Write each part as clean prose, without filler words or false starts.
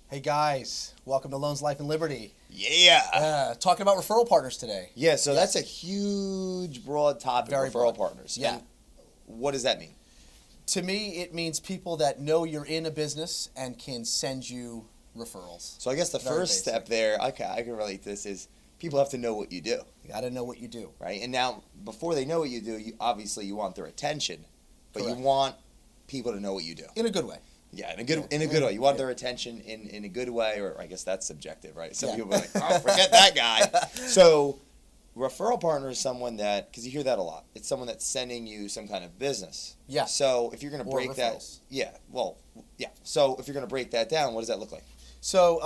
Hey guys, welcome to Loans, Life, and Liberty. Yeah. Talking about referral partners today. Yeah, so that's a huge, broad topic, Very referral broad. partners. Yeah. And what does that mean? To me, it means people that know you're in a business and can send you referrals. So I guess the Very first step there, I can relate to this, is people have to know what you do, You got to know what you do. right? And now, before they know what you do, obviously you want their attention, but Correct. you want people to know what you do. In a good way. Yeah, in a good way. You want their attention in a good way, or I guess that's subjective, right? Some people are like, oh, forget that guy. So, referral partner is someone that, because you hear that a lot, it's someone that's sending you some kind of business. Yeah. So, if you're going to break referrals. that, So, if you're going to break that down, what does that look like? So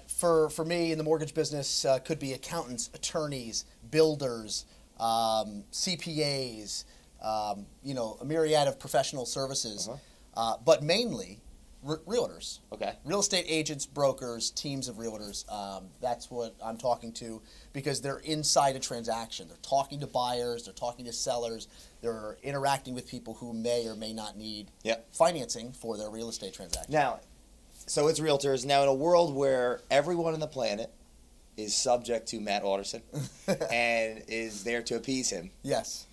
for me in the mortgage business, could be accountants, attorneys, builders, CPAs, a myriad of professional services, but mainly realtors. Okay. Real estate agents, brokers, teams of realtors. That's what I'm talking to because they're inside a transaction. They're talking to buyers. They're talking to sellers. They're interacting with people who may or may not need financing for their real estate transaction. Now, so it's realtors. Now, in a world where everyone on the planet is subject to Matt Autersen and is there to appease him, Yes.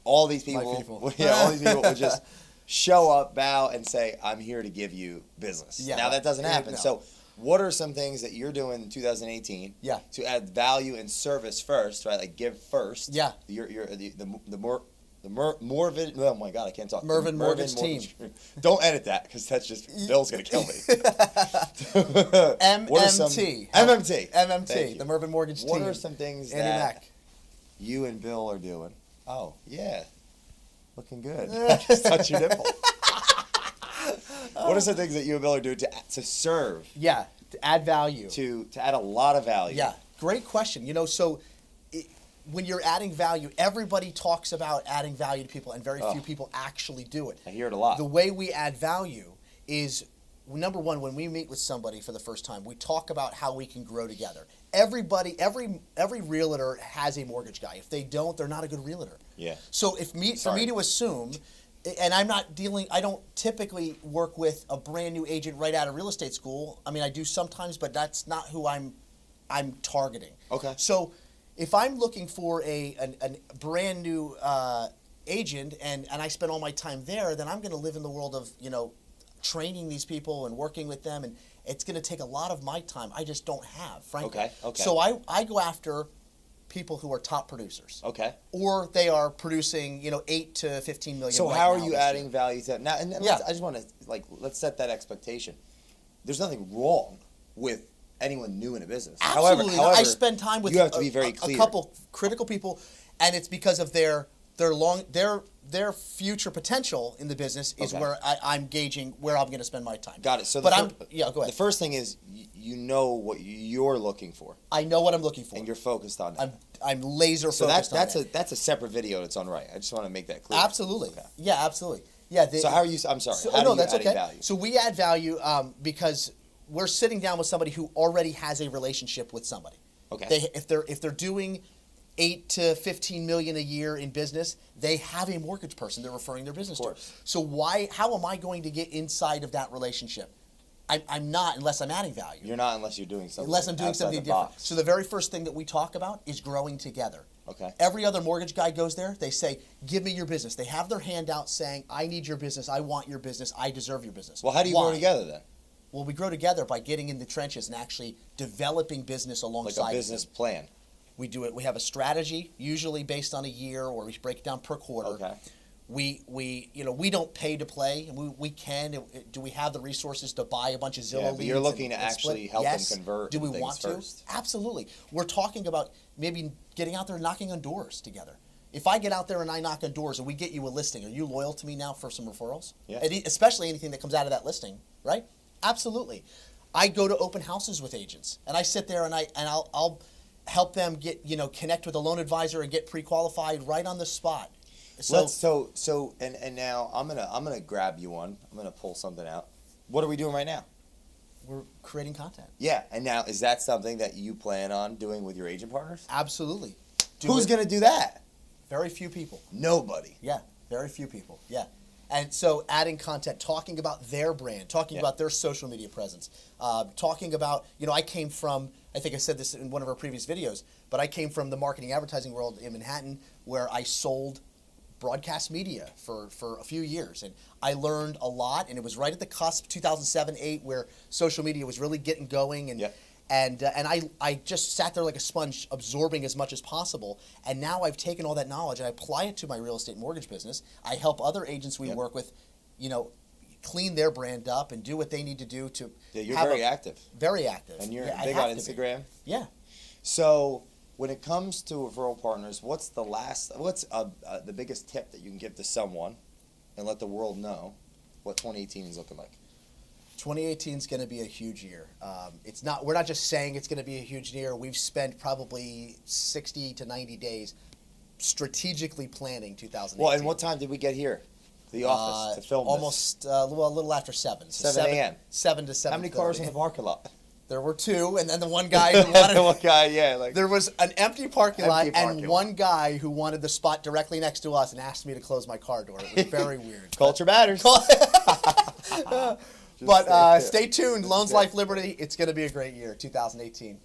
all these people, My people. all these people would just show up, bow, and say, "I'm here to give you business." Yeah, now that doesn't happen. no. So, what are some things that you're doing in 2018? Yeah. To add value and service first, right? Like give first. Yeah. Morvin. Oh my God, I can't talk. Mervin Mortgage team. Don't edit that because that's just Bill's gonna kill me. MMT. MMT. The Mervin Mortgage team. What are some things Andy that Mack. you and Bill are doing? Oh yeah, looking good. Just touch your nipple. What are some things that you and Bill are doing to serve? Yeah, to add value. To add a lot of value. Yeah, great question. When you're adding value, everybody talks about adding value to people, and very few people actually do it. I hear it a lot. The way we add value is, number one, when we meet with somebody for the first time, we talk about how we can grow together. Every realtor has a mortgage guy. If they don't, they're not a good realtor. Yeah. So for me to assume, and I don't typically work with a brand new agent right out of real estate school. I mean, I do sometimes, but that's not who I'm targeting. Okay. So if I'm looking for a brand new agent and I spend all my time there, then I'm going to live in the world of training these people and working with them, and it's going to take a lot of my time I just don't have, frankly. Okay. So I go after people who are top producers. Okay. Or they are producing 8 to 15 million. So right how are now you this adding year. value to now? And Yeah. I just want to let's set that expectation. There's nothing wrong with anyone new in a business. Absolutely. However, I spend time with you have to be very clear. a couple critical people, and it's because of their future potential in the business is where I'm gauging where I'm going to spend my time. Got it. So, go ahead. The first thing is you know what you're looking for, I know what I'm looking for, and you're focused on that. I'm laser focused on that. That's a separate video in its own right. I just want to make that clear. Absolutely. Okay. Yeah, absolutely. Yeah. So how are you? I'm sorry. So, how do you that's add okay. value? So we add value because we're sitting down with somebody who already has a relationship with somebody. Okay. If they're doing 8 to 15 million a year in business, they have a mortgage person they're referring their business to. So how am I going to get inside of that relationship? I'm not unless I'm adding value. You're not unless you're doing something. Unless I'm doing outside something the different. box. So the very first thing that we talk about is growing together. Okay. Every other mortgage guy goes there. They say, "Give me your business." They have their hand out saying, "I need your business. I want your business. I deserve your business." Well, how do you grow together then? Well, we grow together by getting in the trenches and actually developing business alongside. Like a business plan. We do it. We have a strategy, usually based on a year, or we break it down per quarter. Okay. We don't pay to play. We can. Do we have the resources to buy a bunch of Zillow leads? But you're looking to and actually split? help Yes. them convert. Do we things want first. to? Absolutely. We're talking about maybe getting out there and knocking on doors together. If I get out there and I knock on doors and we get you a listing, are you loyal to me now for some referrals? Yeah. Especially anything that comes out of that listing, right? Absolutely. I go to open houses with agents, and I sit there and I'll help them get connect with a loan advisor and get pre-qualified right on the spot. And now I'm gonna grab you one. I'm gonna pull something out. What are we doing right now? We're creating content. Yeah, and now is that something that you plan on doing with your agent partners? Absolutely. Who's gonna do that? Very few people. Nobody. Yeah, very few people. Yeah. And so adding content, talking about their brand, talking Yeah. about their social media presence, talking about, I came from, I think I said this in one of our previous videos, but I came from the marketing advertising world in Manhattan where I sold broadcast media for a few years. And I learned a lot, and it was right at the cusp, 2007, 2008, where social media was really getting going. And Yeah. And I just sat there like a sponge, absorbing as much as possible. And now I've taken all that knowledge and I apply it to my real estate mortgage business. I help other agents we Yep. work with, clean their brand up and do what they need to do to. Yeah, you're have very active. Very active. And you're Yeah, I big have on to be. Instagram. Yeah. So when it comes to referral partners, what's the biggest tip that you can give to someone and let the world know what 2018 is looking like? 2018 is going to be a huge year. We're not just saying it's going to be a huge year. We've spent probably 60 to 90 days strategically planning 2018. Well, and what time did we get here to the office to film almost a little after 7. So 7 a.m. 7 to 7. How many cars in the parking lot? There were 2, and then the one guy who wanted. The one guy, yeah, like There was an empty parking lot Empty parking and lot. one guy who wanted the spot directly next to us and asked me to close my car door. It was very weird. culture matters. But Just stay tuned. Loans, Yeah. Life, Liberty. It's going to be a great year, 2018.